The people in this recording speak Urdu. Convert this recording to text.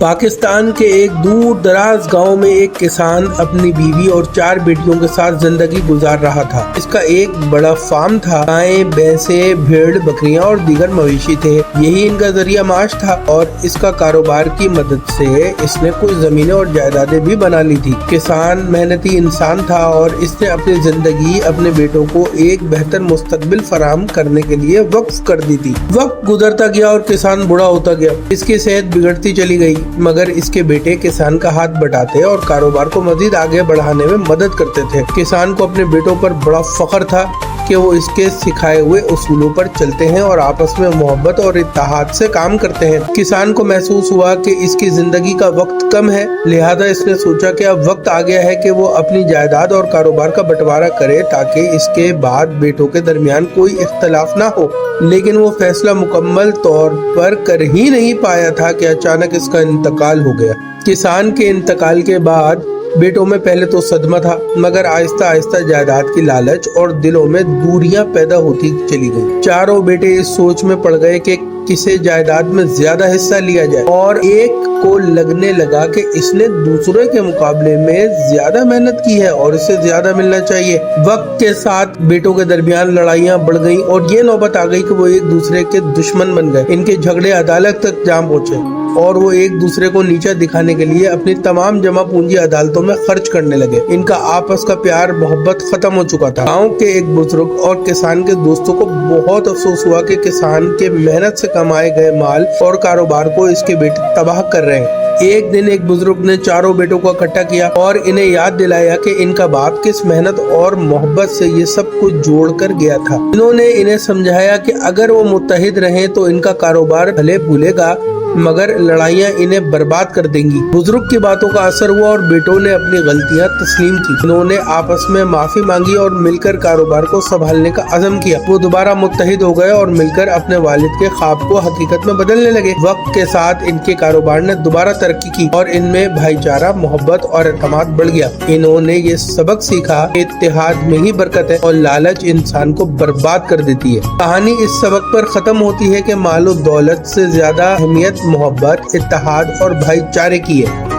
پاکستان کے ایک دور دراز گاؤں میں ایک کسان اپنی بیوی اور 4 بیٹیوں کے ساتھ زندگی گزار رہا تھا۔ اس کا ایک بڑا فارم تھا۔ گائیں، بھینسیں، بھیڑ، بکریاں اور دیگر مویشی تھے۔ یہی ان کا ذریعہ معاش تھا اور اس کا کاروبار کی مدد سے اس نے کچھ زمینیں اور جائیدادیں بھی بنا لی تھی۔ کسان محنتی انسان تھا اور اس نے اپنی زندگی اپنے بیٹوں کو ایک بہتر مستقبل فراہم کرنے کے لیے وقف کر دی تھی۔ وقت گزرتا گیا اور کسان بوڑھا ہوتا گیا۔ اس کی صحت بگڑتی چلی گئی، مگر اس کے بیٹے کسان کا ہاتھ بٹاتے اور کاروبار کو مزید آگے بڑھانے میں مدد کرتے تھے۔ کسان کو اپنے بیٹوں پر بڑا فخر تھا کہ وہ اس کے سکھائے ہوئے اصولوں پر چلتے ہیں اور آپس میں محبت اور اتحاد سے کام کرتے ہیں۔ کسان کو محسوس ہوا کہ اس کی زندگی کا وقت کم ہے، لہذا اس نے سوچا کہ اب وقت آ گیا ہے کہ وہ اپنی جائیداد اور کاروبار کا بٹوارا کرے تاکہ اس کے بعد بیٹوں کے درمیان کوئی اختلاف نہ ہو۔ لیکن وہ فیصلہ مکمل طور پر کر ہی نہیں پایا تھا کہ اچانک اس کا انتقال ہو گیا۔ کسان کے انتقال کے بعد بیٹوں میں پہلے تو صدمہ تھا، مگر آہستہ آہستہ جائیداد کی لالچ اور دلوں میں دوریاں پیدا ہوتی چلی گئی۔ چاروں بیٹے اس سوچ میں پڑ گئے کہ کسے جائیداد میں زیادہ حصہ لیا جائے، اور ایک کو لگنے لگا کہ اس نے دوسرے کے مقابلے میں زیادہ محنت کی ہے اور اسے زیادہ ملنا چاہیے۔ وقت کے ساتھ بیٹوں کے درمیان لڑائیاں بڑھ گئیں اور یہ نوبت آ گئی کہ وہ ایک دوسرے کے دشمن بن گئے۔ ان کے جھگڑے عدالت تک جا پہنچے اور وہ ایک دوسرے کو نیچا دکھانے کے لیے اپنی تمام جمع پونجی عدالتوں میں خرچ کرنے لگے۔ ان کا آپس کا پیار محبت ختم ہو چکا تھا۔ گاؤں کے ایک بزرگ اور کسان کے دوستوں کو بہت افسوس ہوا کہ کسان کے محنت سے کمائے گئے مال اور کاروبار کو اس کے بیٹے تباہ کر رہے ہیں۔ ایک دن ایک بزرگ نے چاروں بیٹوں کو اکٹھا کیا اور انہیں یاد دلایا کہ ان کا باپ کس محنت اور محبت سے یہ سب کچھ جوڑ کر گیا تھا۔ انہوں نے انہیں سمجھایا کہ اگر وہ متحد رہیں تو ان کا کاروبار بھلے بھولے گا، مگر لڑائیاں انہیں برباد کر دیں گی۔ بزرگ کی باتوں کا اثر ہوا اور بیٹوں نے اپنی غلطیاں تسلیم کی۔ انہوں نے آپس میں معافی مانگی اور مل کر کاروبار کو سنبھالنے کا عزم کیا۔ وہ دوبارہ متحد ہو گئے اور مل کر اپنے والد کے خواب کو حقیقت میں بدلنے لگے۔ وقت کے ساتھ ان کے کاروبار نے دوبارہ ترقی کی اور ان میں بھائی چارہ، محبت اور اعتماد بڑھ گیا۔ انہوں نے یہ سبق سیکھا کہ اتحاد میں ہی برکت ہے اور لالچ انسان کو برباد کر دیتی ہے۔ کہانی اس سبق پر ختم ہوتی ہے کہ مال و دولت سے زیادہ اہمیت محبت، اتحاد اور بھائی چارے کی ہے۔